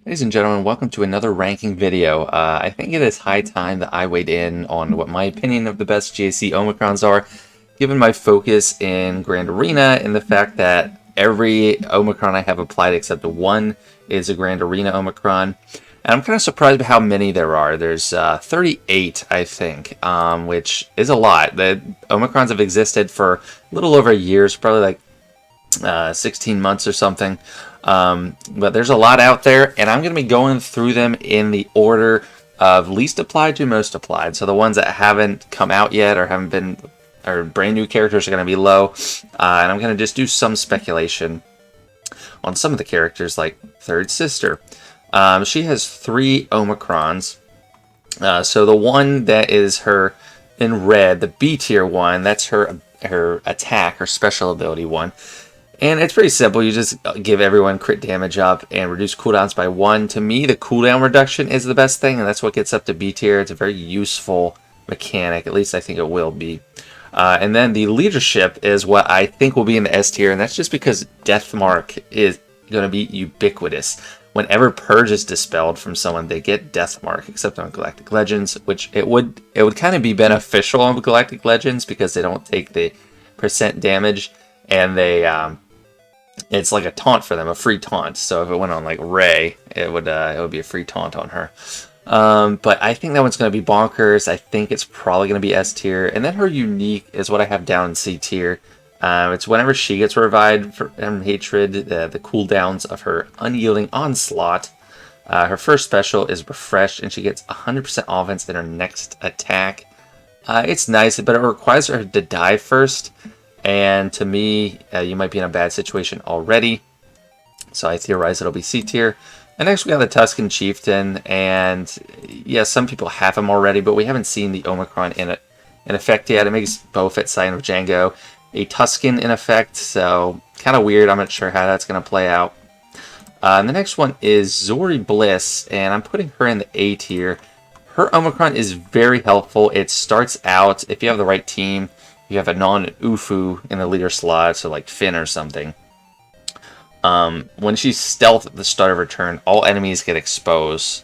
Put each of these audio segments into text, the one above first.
Ladies and gentlemen, welcome to another ranking video. I think it is high time that I weighed in on what my opinion of the best GAC Omicrons are, given my focus in Grand Arena and the fact that every Omicron I have applied except one is a Grand Arena Omicron. And I'm kind of surprised by how many there are. There's 38, I think, which is a lot. The Omicrons have existed for a little over a year, so probably like 16 months or something. But there's a lot out there, and I'm going to be going through them in the order of least applied to most applied. So the ones that haven't come out yet or haven't been, or brand new characters are going to be low. And I'm going to just do some speculation on some of the characters, like Third Sister. She has 3 Omicrons. So the one that is her in red, the B tier one, that's her attack, her special ability one. And it's pretty simple. You just give everyone crit damage up and reduce cooldowns by 1. To me, the cooldown reduction is the best thing, and that's what gets up to B tier. It's a very useful mechanic. At least I think it will be. And then the leadership is what I think will be in the S tier, and that's just because Deathmark is going to be ubiquitous. Whenever Purge is dispelled from someone, they get Deathmark, except on Galactic Legends, which it would kind of be beneficial on Galactic Legends because they don't take the percent damage, and they it's like a taunt for them, a free taunt. So if it went on like Rey, it would be a free taunt on her. But I think that one's going to be bonkers. I think it's probably going to be S tier. And then her unique is what I have down in C tier. It's whenever she gets revived from Hatred, the cooldowns of her Unyielding Onslaught. Her first special is refreshed, and she gets 100% offense in her next attack. It's nice, but it requires her to die first. And to me, you might be in a bad situation already. So I theorize it'll be C tier. And next we got the Tusken Chieftain. And yeah, some people have him already, but we haven't seen the Omicron in effect yet. It makes Boba Fett, Sign of Django a Tusken in effect. So kind of weird. I'm not sure how that's going to play out. And the next one is Zori Bliss. And I'm putting her in the A tier. Her Omicron is very helpful. It starts out, if you have the right team, you have a non-Ufu in the leader slot, so like Finn or something. When she's stealth at the start of her turn, all enemies get exposed,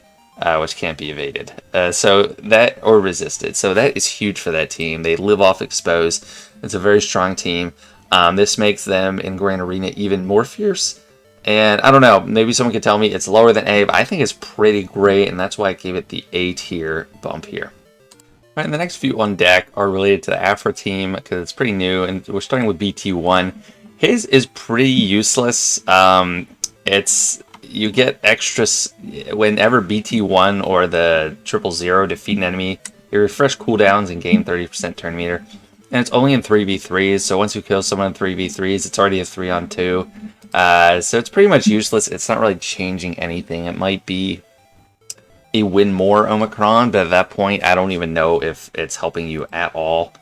which can't be evaded. Or resisted. So that is huge for that team. They live off exposed. It's a very strong team. This makes them in Grand Arena even more fierce. And I don't know, maybe someone could tell me it's lower than A, but I think it's pretty great, and that's why I gave it the A tier bump here. Right, and the next few on deck are related to the Afro team because it's pretty new, and we're starting with BT1. His is pretty useless. You get extras whenever BT1 or the 000 defeat an enemy. You refresh cooldowns and gain 30% turn meter, and it's only in 3v3s. So once you kill someone in 3v3s, it's already a 3-on-2. So it's pretty much useless. It's not really changing anything. It might be a win more Omicron, but at that point I don't even know if it's helping you at all.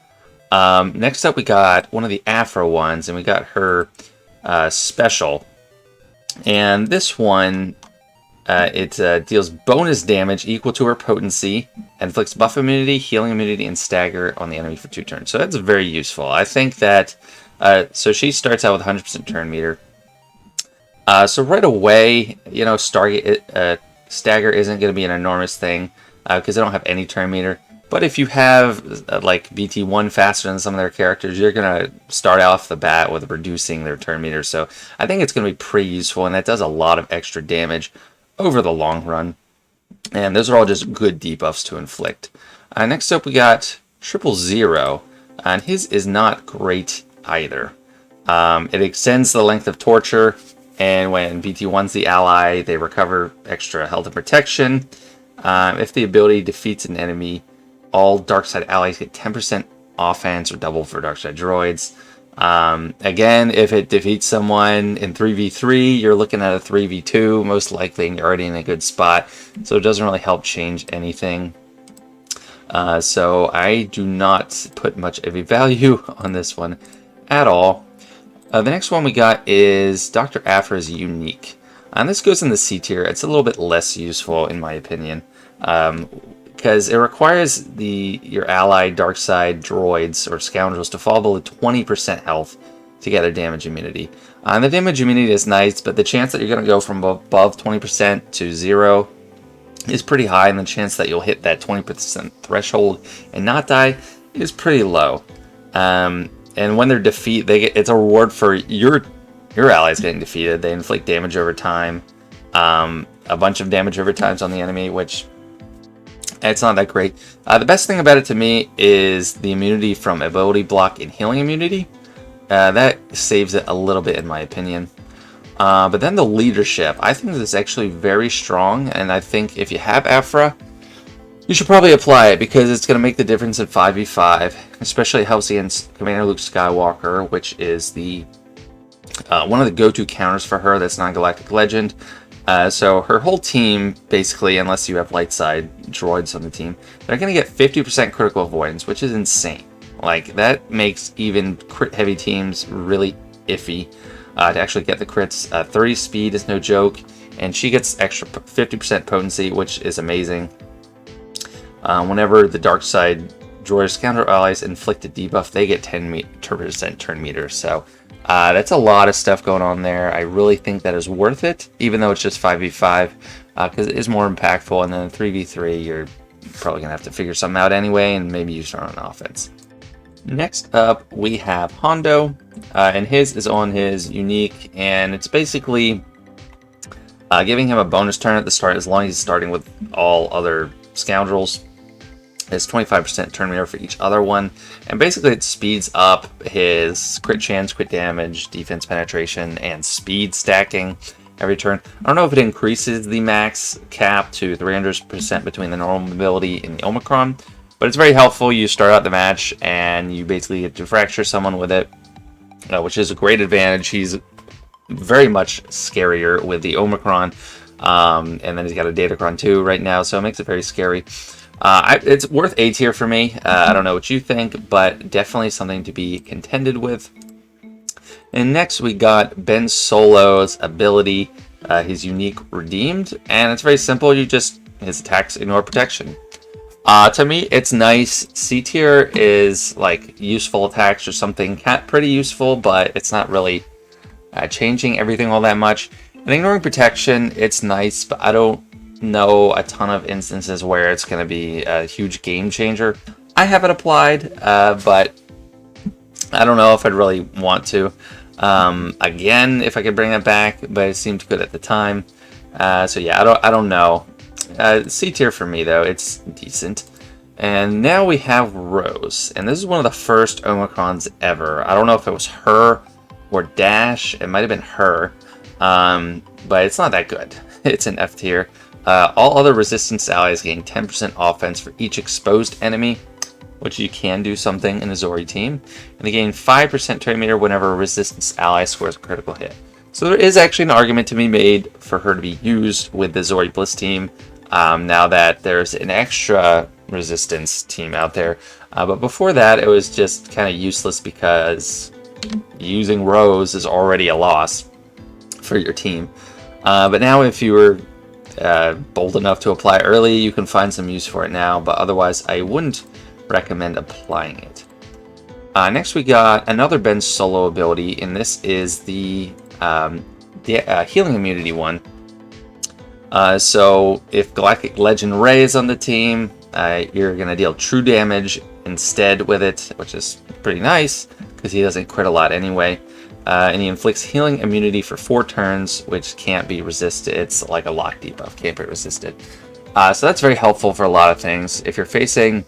Next up we got one of the Afro ones, and we got her special, and this one it deals bonus damage equal to her potency, inflicts buff immunity, healing immunity, and stagger on the enemy for 2 turns. So that's very useful. I think that so she starts out with 100% turn meter, so right away, you know, stagger isn't going to be an enormous thing because they don't have any turn meter. But if you have like BT1 faster than some of their characters, you're going to start off the bat with reducing their turn meter. So I think it's going to be pretty useful, and that does a lot of extra damage over the long run. And those are all just good debuffs to inflict. Next up we got 000, and his is not great either. It extends the length of torture. And when BT1's the ally, they recover extra health and protection. If the ability defeats an enemy, all dark side allies get 10% offense or double for dark side droids. Again, if it defeats someone in 3v3, you're looking at a 3v2, most likely, and you're already in a good spot. So it doesn't really help change anything. So I do not put much of a value on this one at all. The next one we got is Dr. Afra's Unique. And this goes in the C tier. It's a little bit less useful in my opinion, because it requires your allied dark side droids or scoundrels to fall below 20% health to get a damage immunity. And the damage immunity is nice, but the chance that you're going to go from above 20% to 0 is pretty high, and the chance that you'll hit that 20% threshold and not die is pretty low. And when they're defeated, it's a reward for your allies getting defeated. They inflict damage over time, a bunch of damage over times on the enemy, which it's not that great. The best thing about it to me is the immunity from ability block and healing immunity. That saves it a little bit in my opinion. But then the leadership, I think this is actually very strong, and I think if you have Aphra, you should probably apply it because it's going to make the difference in 5v5, especially it helps against Commander Luke Skywalker, which is the one of the go-to counters for her that's non-galactic legend. So her whole team, basically, unless you have light side droids on the team, they're going to get 50% critical avoidance, which is insane. Like, that makes even crit-heavy teams really iffy to actually get the crits. 30 speed is no joke, and she gets extra 50% potency, which is amazing. Whenever the dark side droids counter allies inflict a debuff, they get 10% turn meter. So that's a lot of stuff going on there. I really think that is worth it, even though it's just 5v5, because it is more impactful. And then 3v3, you're probably going to have to figure something out anyway, and maybe you start on offense. Next up, we have Hondo, and his is on his unique, and it's basically giving him a bonus turn at the start as long as he's starting with all other scoundrels. It's 25% turn meter for each other one, and basically it speeds up his crit chance, crit damage, defense penetration, and speed stacking every turn. I don't know if it increases the max cap to 300% between the normal ability and the Omicron, but it's very helpful. You start out the match and you basically get to fracture someone with it, which is a great advantage. He's very much scarier with the Omicron, and then he's got a Datacron too right now, so it makes it very scary. It's worth A tier for me. I don't know what you think, but definitely something to be contended with. And next we got Ben Solo's ability, his unique redeemed, and it's very simple. His attacks ignore protection. To me, it's nice. C tier is like useful attacks or something, pretty useful, but it's not really changing everything all that much. And ignoring protection, it's nice, but I don't know a ton of instances where it's going to be a huge game changer. I have it applied, but I don't know if I'd really want to. Again, if I could bring it back, but it seemed good at the time. So yeah, I don't know. C tier for me though, it's decent. And now we have Rose, and this is one of the first Omicrons ever. I don't know if it was her or Dash. It might have been her, but it's not that good. It's an F tier. All other resistance allies gain 10% offense for each exposed enemy, which you can do something in a Zori team, and they gain 5% turn meter whenever a resistance ally scores a critical hit. So there is actually an argument to be made for her to be used with the Zori Bliss team, now that there's an extra resistance team out there. But before that, it was just kind of useless because using Rose is already a loss for your team. But now if you were bold enough to apply early, you can find some use for it now, but otherwise I wouldn't recommend applying it. Next we got another Ben Solo ability, and this is the healing immunity one. So if Galactic Legend Rey is on the team, you're going to deal true damage instead with it, which is pretty nice because he doesn't crit a lot anyway. And he inflicts healing immunity for 4 turns, which can't be resisted. It's like a lock debuff, can't be resisted. So that's very helpful for a lot of things. If you're facing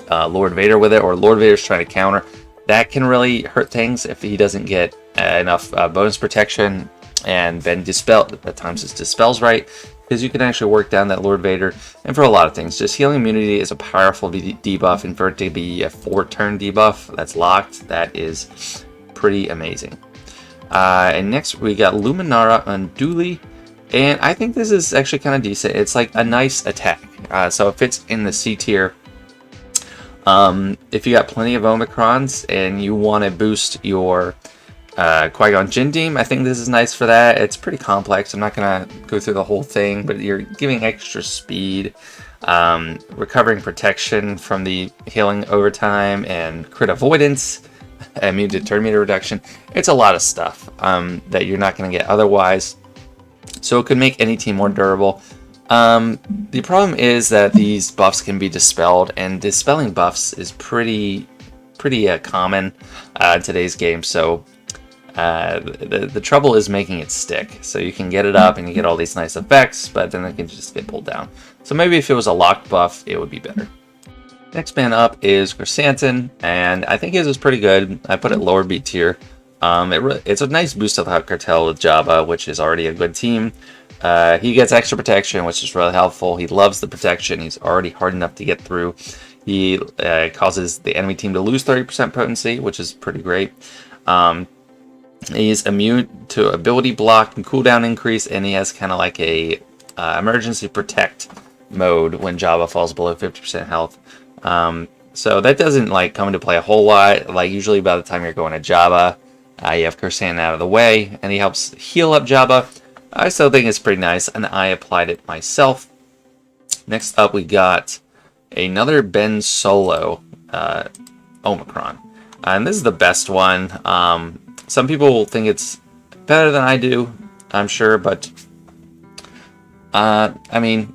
Lord Vader with it, or Lord Vader's trying to counter, that can really hurt things if he doesn't get enough bonus protection, and then at times it dispels right, because you can actually work down that Lord Vader. And for a lot of things, just healing immunity is a powerful debuff, and for it to be a 4-turn debuff that's locked, that is pretty amazing. And next we got Luminara Unduli, and I think this is actually kind of decent. It's like a nice attack, so it fits in the C tier. If you got plenty of Omicrons and you want to boost your Qui-Gon-Jinn team, I think this is nice for that. It's pretty complex. I'm not going to go through the whole thing, but you're giving extra speed, recovering protection from the healing over time, and crit avoidance, immune to turn meter reduction. It's a lot of stuff that you're not going to get otherwise. So it could make any team more durable. The problem is that these buffs can be dispelled, and dispelling buffs is pretty common in today's game. So the trouble is making it stick. So you can get it up and you get all these nice effects, but then it can just get pulled down. So maybe if it was a locked buff, it would be better. Next man up is Chrysanthemum, and I think his is pretty good. I put it lower B tier. It's a nice boost of the cartel with Jabba, which is already a good team. He gets extra protection, which is really helpful. He loves the protection. He's already hard enough to get through. He causes the enemy team to lose 30% potency, which is pretty great. He's immune to ability block and cooldown increase, and he has kind of like a emergency protect mode when Jabba falls below 50% health. So that doesn't like come into play a whole lot. Like usually by the time you're going to Jabba, you have Chrysanthemum out of the way, and he helps heal up Jabba. I still think it's pretty nice, and I applied it myself. Next up, we got another Ben Solo Omicron, and this is the best one. Some people think it's better than I do, I'm sure, but I mean,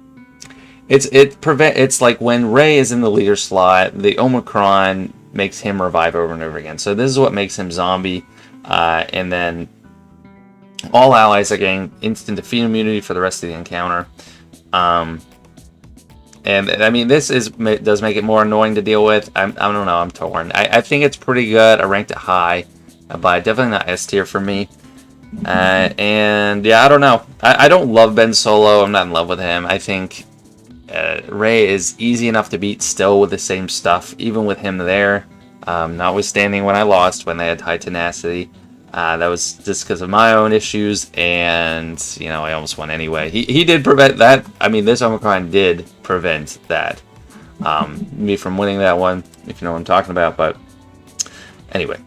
it's like when Rey is in the leader slot, the Omicron makes him revive over and over again. So this is what makes him zombie, and then all allies are getting instant defeat immunity for the rest of the encounter. And I mean, does make it more annoying to deal with. I don't know. I'm torn. I think it's pretty good. I ranked it high, but definitely not S tier for me. And yeah, I don't know. I don't love Ben Solo. I'm not in love with him. I think Rey is easy enough to beat still with the same stuff, even with him there. Notwithstanding when I lost, when they had high tenacity. That was just because of my own issues, and you know, I almost won anyway. He did prevent that. I mean, this Omicron did prevent that. Me from winning that one, if you know what I'm talking about. But anyway,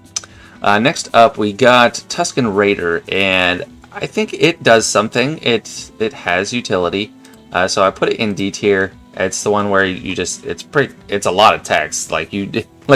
next up we got Tusken Raider, and I think it does something. It has utility, so I put it in D tier. It's the one where it's a lot of text. Like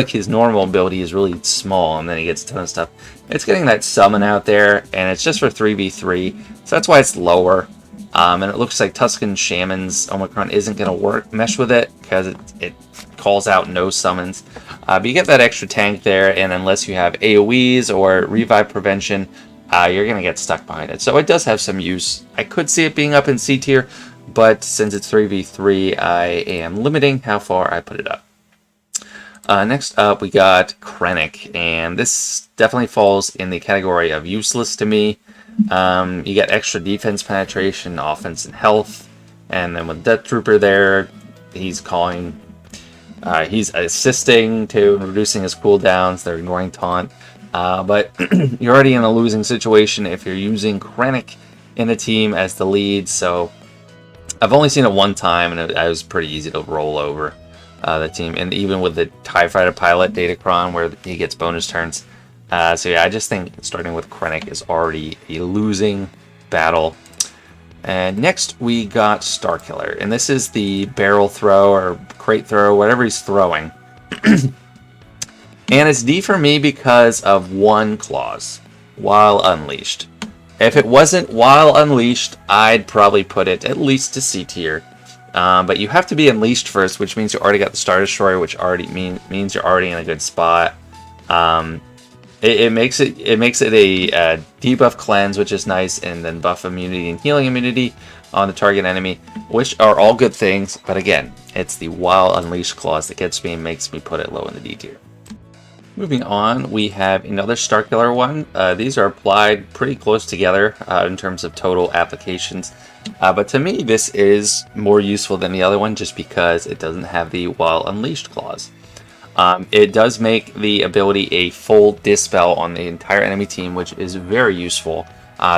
his normal ability is really small, and then he gets a ton of stuff. It's getting that summon out there, and it's just for 3v3, so that's why it's lower. And it looks like Tusken Shaman's Omicron isn't going to mesh with it, because it calls out no summons. But you get that extra tank there, and unless you have AoEs or revive prevention, you're going to get stuck behind it. So it does have some use. I could see it being up in C tier, but since it's 3v3, I am limiting how far I put it up. Next up, we got Krennic, and this definitely falls in the category of useless to me. You get extra defense penetration, offense, and health, and then with Death Trooper there, he's assisting to reducing his cooldowns. They're ignoring taunt, but you're already in a losing situation if you're using Krennic in a team as the lead. So I've only seen it one time, and it was pretty easy to roll over the team, and even with the TIE Fighter pilot Datacron, where he gets bonus turns. So yeah, I just think starting with Krennic is already a losing battle. And next we got Starkiller, and this is the barrel throw or crate throw, whatever he's throwing. And it's D for me because of one clause, while unleashed. If it wasn't while unleashed, I'd probably put it at least to C tier. But you have to be unleashed first, which means you already got the Star Destroyer, which already means you're already in a good spot. It makes it a debuff cleanse, which is nice, and then buff immunity and healing immunity on the target enemy, which are all good things. But again, it's the while unleashed clause that gets me and makes me put it low in the D tier. Moving on, we have another Starkiller one. These are applied pretty close together in terms of total applications. But to me, this is more useful than the other one just because it doesn't have the while unleashed clause. It does make the ability a full dispel on the entire enemy team, which is very useful.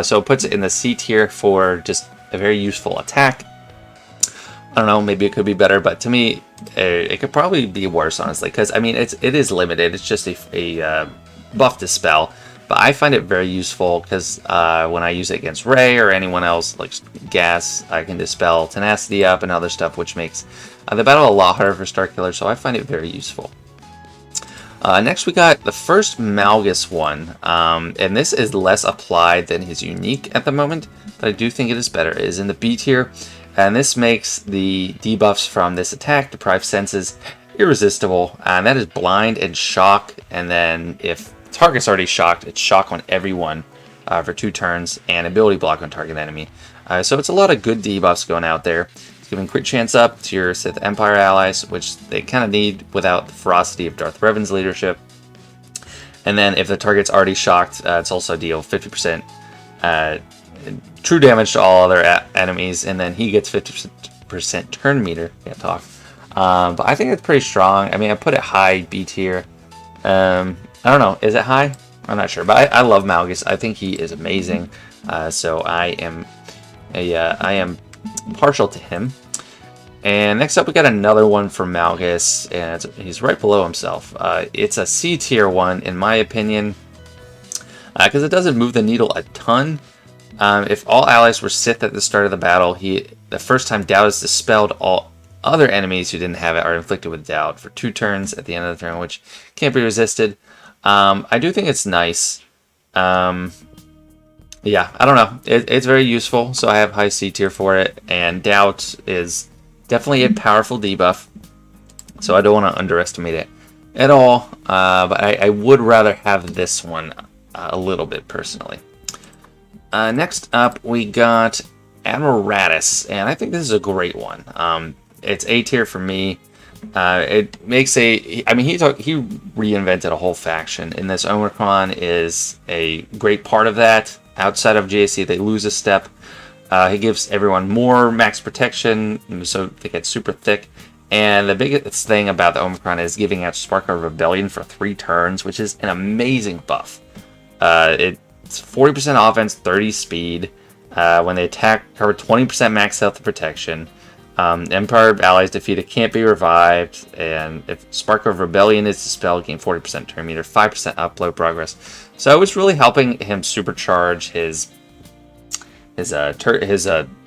So it puts it in the C tier for just a very useful attack. I don't know, maybe it could be better, but to me, it could probably be worse, honestly, because I mean, it is limited. It's just a buff dispel, but I find it very useful because when I use it against Rey or anyone else, like Gas, I can dispel tenacity up and other stuff, which makes the battle a lot harder for Starkiller. So I find it very useful. Next, we got the first Malgus one, and this is less applied than his unique at the moment, but I do think it is better. It is in the B tier, and this makes the debuffs from this attack, Deprived Senses, irresistible, and that is Blind and Shock, and then if the target's already shocked, it's Shock on everyone for 2 turns, and Ability Block on target enemy. So it's a lot of good debuffs going out there. Giving crit chance up to your Sith Empire allies, which they kind of need without the ferocity of Darth Revan's leadership. And then if the target's already shocked, it's also deal 50% true damage to all other enemies, and then he gets 50% turn meter. Can't talk. But I think it's pretty strong. I mean, I put it high B tier. I don't know. Is it high? I'm not sure. But I love Malgus. I think he is amazing. So I am partial to him. And next up, we got another one from Malgus, and he's right below himself. It's a C tier one, in my opinion, because it doesn't move the needle a ton. If all allies were Sith at the start of the battle, the first time doubt is dispelled, all other enemies who didn't have it are inflicted with doubt for 2 turns at the end of the turn, which can't be resisted. I do think it's nice. Yeah, I don't know. It's very useful, so I have high C tier for it, and doubt is definitely a powerful debuff, so I don't want to underestimate it at all, but I would rather have this one a little bit personally. Next up, we got Admiral Raddus, and I think this is a great one. It's A tier for me. It makes he reinvented a whole faction, and this Omicron is a great part of that. Outside of GAC, they lose a step. He gives everyone more max protection, so they get super thick. And the biggest thing about the Omicron is giving out Spark of Rebellion for 3 turns, which is an amazing buff. It's 40% offense, 30 speed. When they attack, cover 20% max health and protection. Empire allies defeated can't be revived, and if Spark of Rebellion is dispelled, gain 40% turn meter, 5% upload progress. So it was really helping him supercharge his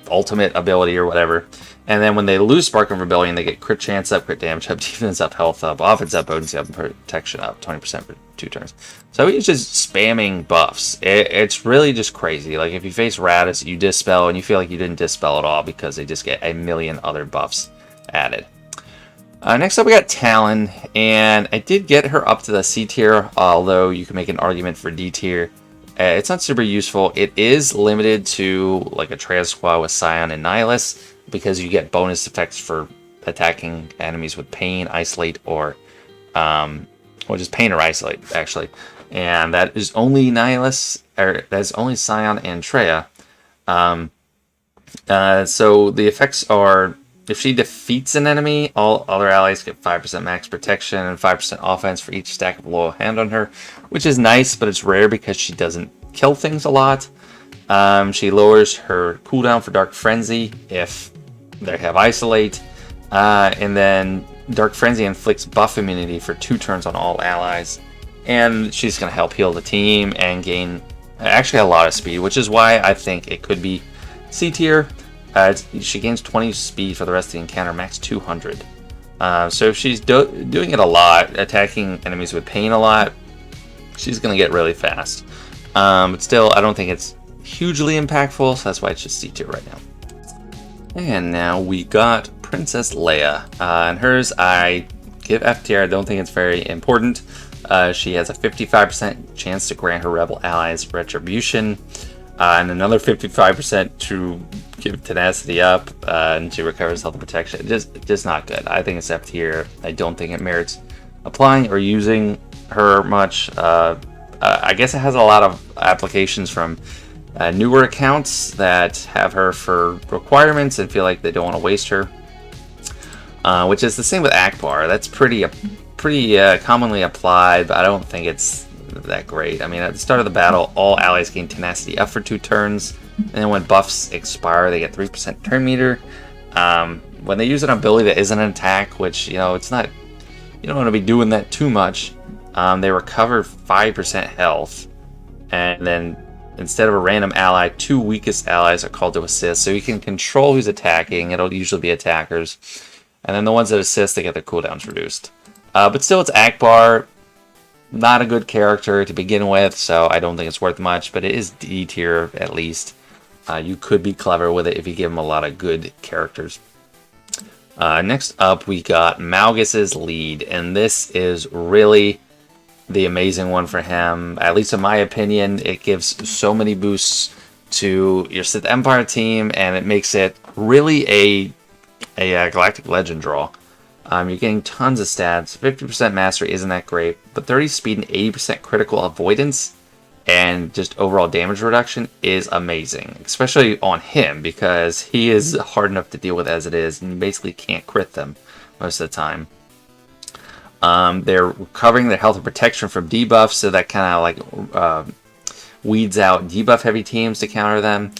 ultimate ability or whatever. And then when they lose Spark of Rebellion, they get crit chance up, crit damage up, defense up, health up, offense up, potency up, and protection up, 20% for 2 turns. So he's just spamming buffs. It's really just crazy. Like if you face Raddus, you dispel, and you feel like you didn't dispel at all because they just get a million other buffs added. Next up, we got Talon, and I did get her up to the C tier, although you can make an argument for D tier. It's not super useful. It is limited to like a Triad Squad with Scion and Nihilus, because you get bonus effects for attacking enemies with Pain, Isolate, or just Pain or Isolate, actually. And that is only Nihilus, or that's only Scion and Treya. So the effects are, if she defeats an enemy, all other allies get 5% max protection and 5% offense for each stack of loyal hand on her, which is nice, but it's rare because she doesn't kill things a lot. She lowers her cooldown for Dark Frenzy if they have Isolate, and then Dark Frenzy inflicts buff immunity for 2 turns on all allies, and she's going to help heal the team and gain actually a lot of speed, which is why I think it could be C tier. She gains 20 speed for the rest of the encounter, max 200. So if she's doing it a lot, attacking enemies with Pain a lot, she's going to get really fast. But still, I don't think it's hugely impactful, so that's why it's just C tier right now. And now we got Princess Leia. And hers, I give F tier. I don't think it's very important. She has a 55% chance to grant her rebel allies retribution, and another 55% to give tenacity up, and she recovers health and protection. Just not good. I think it's F tier. I don't think it merits applying or using her much. I guess it has a lot of applications from newer accounts that have her for requirements and feel like they don't want to waste her, which is the same with Akbar. That's pretty commonly applied, but I don't think it's that great. I mean, at the start of the battle, all allies gain tenacity up for 2 turns, and then when buffs expire, they get 3% turn meter. When they use an ability that isn't an attack, which, it's not, you don't want to be doing that too much, they recover 5% health, and then instead of a random ally, 2 weakest allies are called to assist, so you can control who's attacking. It'll usually be attackers, and then the ones that assist, they get their cooldowns reduced. But still, it's Akbar. not a good character to begin with, so I don't think it's worth much, but it is D tier at least. You could be clever with it if you give him a lot of good characters. Next up, we got Malgus's lead, and this is really the amazing one for him. At least in my opinion, it gives so many boosts to your Sith Empire team, and it makes it really a Galactic Legend draw. You're getting tons of stats. 50% mastery isn't that great, but 30 speed and 80% critical avoidance and just overall damage reduction is amazing, especially on him because he is hard enough to deal with as it is, and you basically can't crit them most of the time. They're recovering their health and protection from debuffs, so that kind of like weeds out debuff heavy teams to counter them,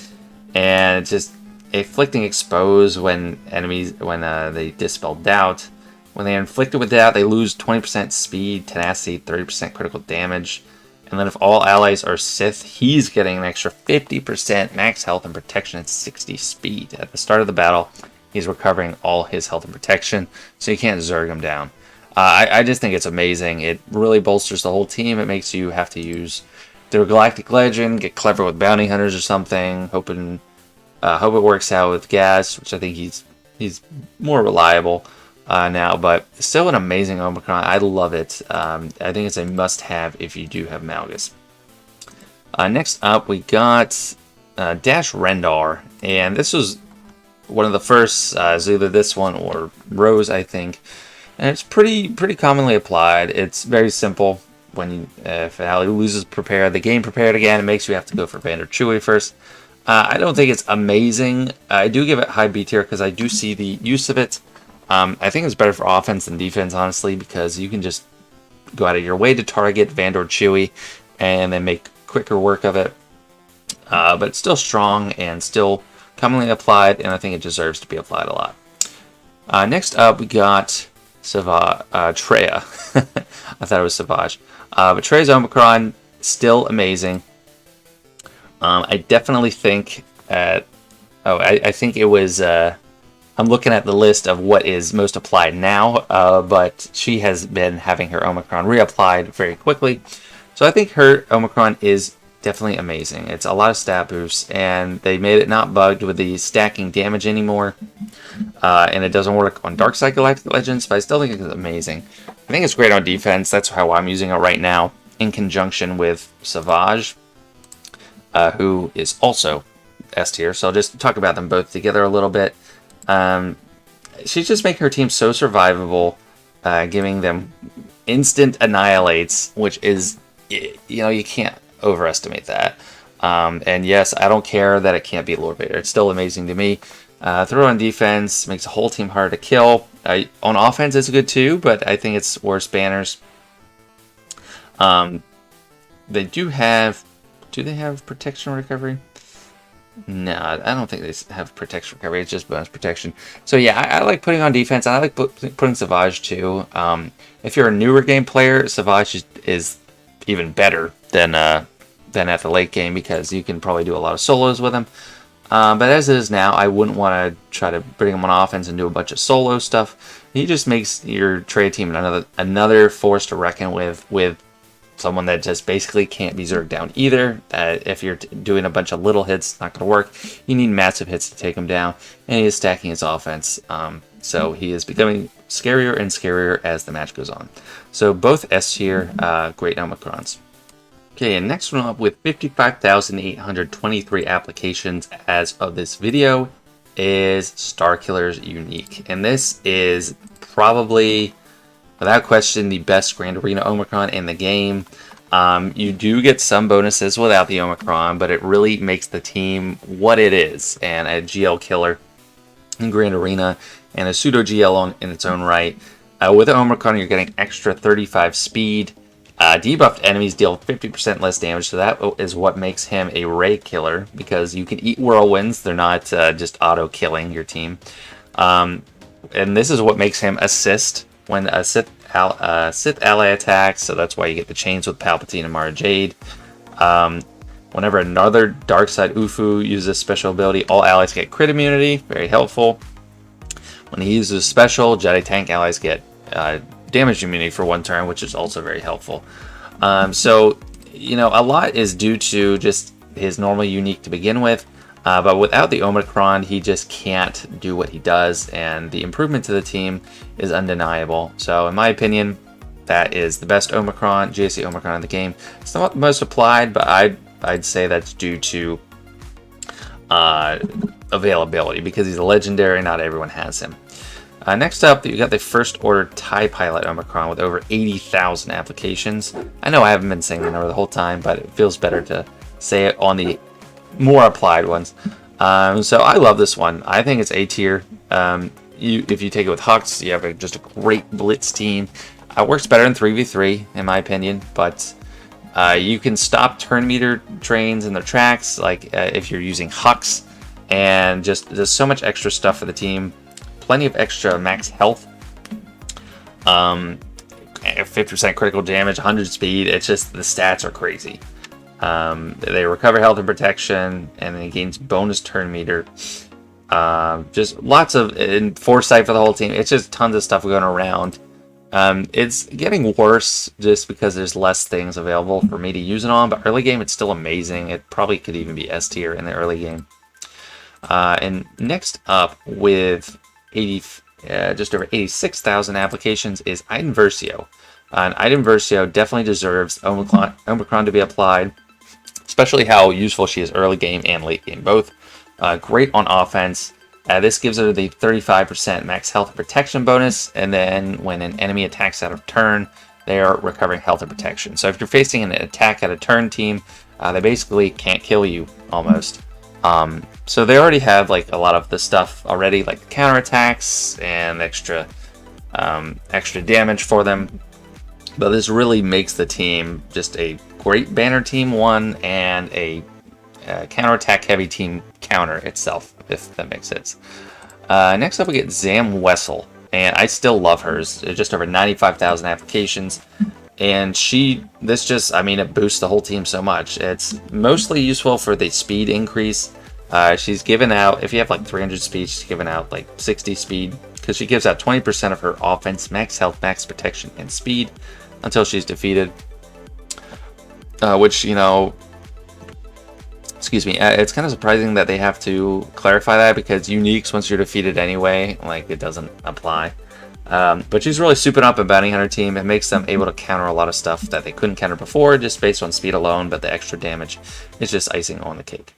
and just inflicting expose when they dispel doubt. When they are inflicted with doubt, they lose 20% speed, tenacity, 30% critical damage. And then if all allies are Sith, he's getting an extra 50% max health and protection at 60 speed. At the start of the battle, he's recovering all his health and protection, so you can't Zerg him down. I just think it's amazing. It really bolsters the whole team. It makes you have to use their Galactic Legend, get clever with bounty hunters or something, hope it works out with Gas, which I think he's more reliable now, but still an amazing Omicron. I love it. I think it's a must-have if you do have Malgus. Next up, we got Dash Rendar, and this was one of the first. It's either this one or Rose, I think, and it's pretty commonly applied. It's very simple. When if ally loses prepare, the game prepared again. It makes you have to go for Vander Chewie first. I don't think it's amazing. I do give it high B tier because I do see the use of it. I think it's better for offense than defense, honestly, because you can just go out of your way to target Vander Chewie and then make quicker work of it. But it's still strong and still commonly applied, and I think it deserves to be applied a lot. Next up, we got Treya. I thought it was Savage. But Treya's Omicron, still amazing. I definitely think I think it was I'm looking at the list of what is most applied now, but she has been having her Omicron reapplied very quickly. So I think her Omicron is definitely amazing. It's a lot of stat boosts, and they made it not bugged with the stacking damage anymore. And it doesn't work on Dark Side Galactic Legends, but I still think it's amazing. I think it's great on defense. That's how I'm using it right now, in conjunction with Savage, who is also S tier. So I'll just talk about them both together a little bit. She's just making her team so survivable, giving them instant annihilates, which is, you can't overestimate that. And yes, I don't care that it can't beat Lord Vader. It's still amazing to me. Throw on defense makes the whole team harder to kill. On offense, it's good too, but I think it's worse banners. They do have. Do they have protection recovery? No, I don't think they have protection recovery. It's just bonus protection. So yeah, I like putting on defense. And I like putting Savage too. If you're a newer game player, Savage is even better than at the late game because you can probably do a lot of solos with him. But as it is now, I wouldn't want to try to bring him on offense and do a bunch of solo stuff. He just makes your trade team another force to reckon with someone that just basically can't be zerged down either. If you're doing a bunch of little hits, it's not going to work. You need massive hits to take him down, and he is stacking his offense. So he is becoming scarier and scarier as the match goes on. So both S tier, great Omicrons. Okay, and next one up with 55,823 applications as of this video is Starkiller's Unique. And this is probably, without question, the best Grand Arena Omicron in the game. You do get some bonuses without the Omicron, but it really makes the team what it is. And a GL killer in Grand Arena and a pseudo GL in its own right. With the Omicron, you're getting extra 35 speed. Debuffed enemies deal 50% less damage, so that is what makes him a Ray killer, because you can eat whirlwinds. They're not just auto-killing your team. And this is what makes him assist when a Sith ally attacks, so that's why you get the chains with Palpatine and Mara Jade. Whenever another Dark Side Ufu uses a special ability, all allies get crit immunity, very helpful. When he uses special, Jedi tank allies get damage immunity for one turn, which is also very helpful. So, a lot is due to just his normal unique to begin with. But without the Omicron, he just can't do what he does, and the improvement to the team is undeniable. So, in my opinion, that is the best Omicron, GAC Omicron in the game. It's not the most applied, but I'd say that's due to availability, because he's a legendary. Not everyone has him. Next up, you got the First Order TIE Pilot Omicron with over 80,000 applications. I know I haven't been saying the number the whole time, but it feels better to say it on the more applied ones. So I love this one. I think it's A tier. If you take it with Hux, you have just a great blitz team. It works better than 3v3 in my opinion, but you can stop turn meter trains in their tracks, like if you're using Hux, and just there's so much extra stuff for the team. Plenty of extra max health. 50% critical damage, 100 speed. It's just the stats are crazy. They recover health and protection, and then it gains bonus turn meter. Just lots of foresight for the whole team. It's just tons of stuff going around. It's getting worse just because there's less things available for me to use it on, but early game it's still amazing. It probably could even be S tier in the early game. And next up with just over 86,000 applications is Iden Versio. And Iden Versio definitely deserves Omicron to be applied, especially how useful she is early game and late game both. Great on offense. This gives her the 35% max health and protection bonus, and then when an enemy attacks out of turn, they are recovering health and protection. So if you're facing an attack at a turn team, they basically can't kill you almost. So they already have like a lot of the stuff already, like counterattacks and extra damage for them. But this really makes the team just a great banner team one and a counterattack heavy team counter itself, if that makes sense. Next up we get Zam Wessel, and I still love hers. Just over 95,000 applications, and it boosts the whole team so much. It's mostly useful for the speed increase. She's given out, if you have like 300 speed, she's given out like 60 speed, because she gives out 20% of her offense, max health, max protection, and speed until she's defeated. Which, excuse me, it's kind of surprising that they have to clarify that, because uniques, once you're defeated anyway, like it doesn't apply. But she's really souping up a bounty hunter team. It makes them able to counter a lot of stuff that they couldn't counter before, just based on speed alone, but the extra damage is just icing on the cake.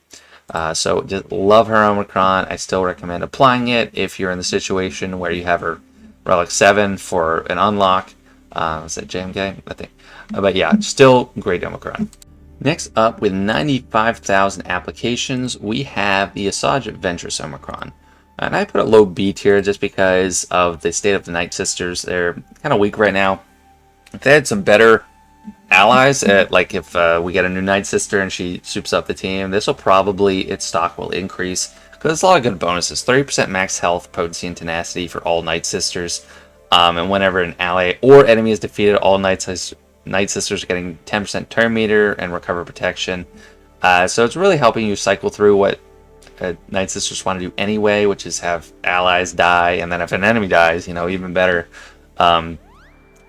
So just love her Omicron. I still recommend applying it if you're in the situation where you have her Relic 7 for an unlock. Is that JMK? I think. But yeah, still great Omicron. Next up, with 95,000 applications, we have the Asajj Ventress Omicron. And I put a low B tier just because of the state of the Night Sisters. They're kind of weak right now. If they had some better allies, like if we get a new Night Sister and she soups up the team, this will probably, its stock will increase, because it's a lot of good bonuses. 30% max health, potency, and tenacity for all Night Sisters. And whenever an ally or enemy is defeated, all Night Sisters are getting 10% turn meter and recover protection. So it's really helping you cycle through what Night Sisters want to do anyway, which is have allies die, and then if an enemy dies, even better. But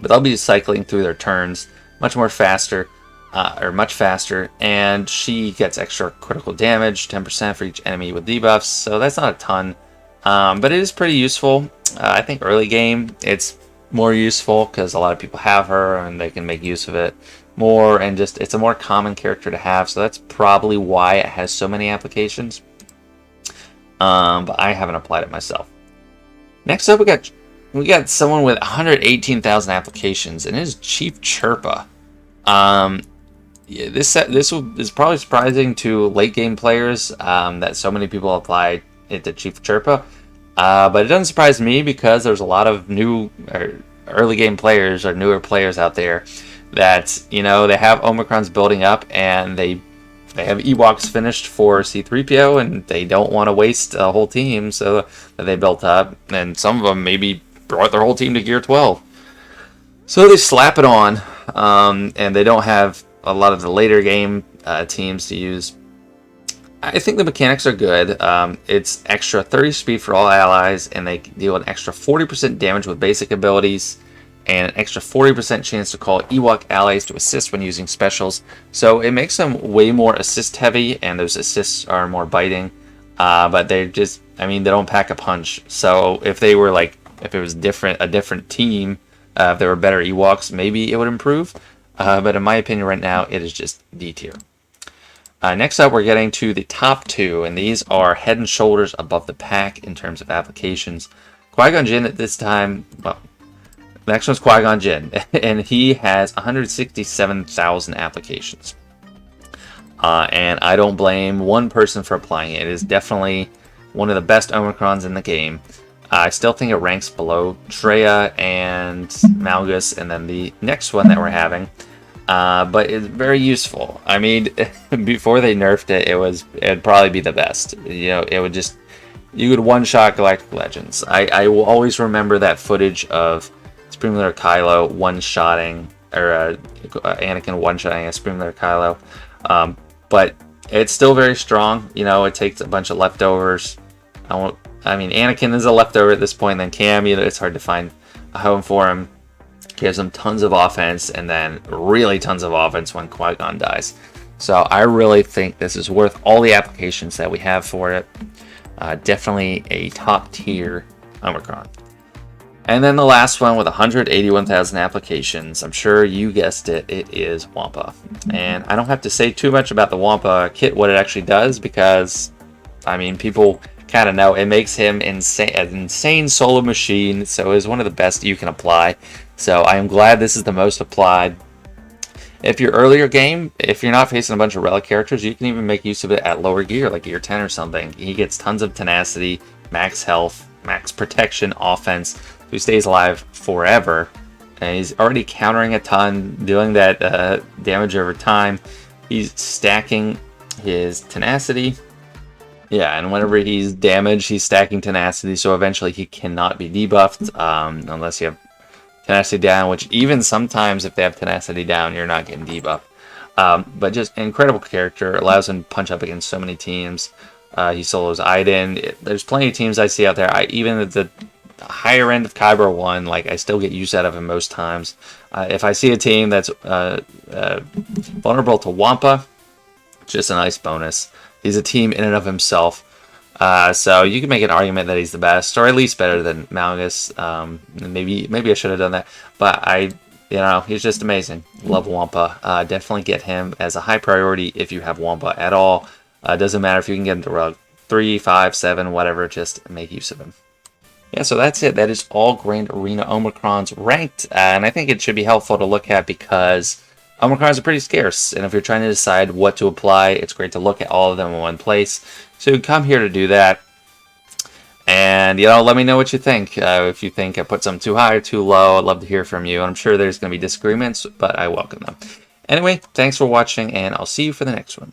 they'll be cycling through their turns much faster, and she gets extra critical damage, 10% for each enemy with debuffs, so that's not a ton. But it is pretty useful. I think early game it's more useful because a lot of people have her and they can make use of it more, and just it's a more common character to have, so that's probably why it has so many applications. But I haven't applied it myself. Next up, we got someone with 118,000 applications, and it is Chief Chirpa. Yeah, this is probably surprising to late game players that so many people applied it to Chief Chirpa. But it doesn't surprise me, because there's a lot of new early game players or newer players out there that they have Omicrons building up, and they have Ewoks finished for C-3PO, and they don't want to waste a whole team so that they built up, and some of them maybe brought their whole team to Gear 12. So they slap it on, and they don't have a lot of the later game teams to use. I think the mechanics are good. It's extra 30 speed for all allies, and they deal an extra 40% damage with basic abilities, and an extra 40% chance to call Ewok allies to assist when using specials. So it makes them way more assist heavy, and those assists are more biting. But they're just, I mean, they don't pack a punch. So if they were like, if it was a different team, if there were better Ewoks, maybe it would improve. But in my opinion right now, it is just D tier. Next up, we're getting to the top two, and these are head and shoulders above the pack in terms of applications. Qui-Gon-Jinn at this time, well, the next one's Qui-Gon-Jinn, and he has 167,000 applications. And I don't blame one person for applying it. It is definitely one of the best Omicrons in the game. I still think it ranks below Traya and Malgus, and then the next one that we're having. But it's very useful. I mean, before they nerfed it, it'd probably be the best. You know, it would just, you could one-shot Galactic Legends. I will always remember that footage of Supreme Leader Kylo one-shotting, or Anakin one-shotting a Supreme Leader Kylo. But it's still very strong. You know, it takes a bunch of leftovers. I mean, Anakin is a leftover at this point. Then Cam, you know, it's hard to find a home for him. Gives him tons of offense, and then really tons of offense when Qui-Gon dies. So I really think this is worth all the applications that we have for it. Definitely a top tier Omicron. And then the last one with 181,000 applications, I'm sure you guessed it, it is Wampa. And I don't have to say too much about the Wampa kit, what it actually does, because, I mean, people kind of know. It makes him an insane solo machine, so it's one of the best you can apply. So I am glad this is the most applied. If your earlier game, if you're not facing a bunch of relic characters, you can even make use of it at lower gear, like gear 10 or something. He gets tons of tenacity, max health, max protection, offense. He stays alive forever, and he's already countering a ton, doing that damage over time. He's stacking his tenacity. Yeah, and whenever he's damaged, he's stacking tenacity, so eventually he cannot be debuffed unless you have tenacity down, which even sometimes if they have tenacity down, you're not getting debuffed. But just an incredible character, allows him to punch up against so many teams. He solos Iden. There's plenty of teams I see out there. Even at the higher end of Kyber 1, like, I still get use out of him most times. If I see a team that's vulnerable to Wampa, just a nice bonus. He's a team in and of himself. So you can make an argument that he's the best, or at least better than Malgus. Maybe I should have done that, but he's just amazing. Love Wampa. Definitely get him as a high priority if you have Wampa at all. Doesn't matter if you can get him to rug 3, 5, 7, whatever. Just make use of him. Yeah, so that's it. That is all Grand Arena Omicrons ranked, and I think it should be helpful to look at because Omicrons are pretty scarce, and if you're trying to decide what to apply, it's great to look at all of them in one place. So come here to do that, and let me know what you think. If you think I put some too high or too low, I'd love to hear from you. I'm sure there's going to be disagreements, but I welcome them. Anyway, thanks for watching, and I'll see you for the next one.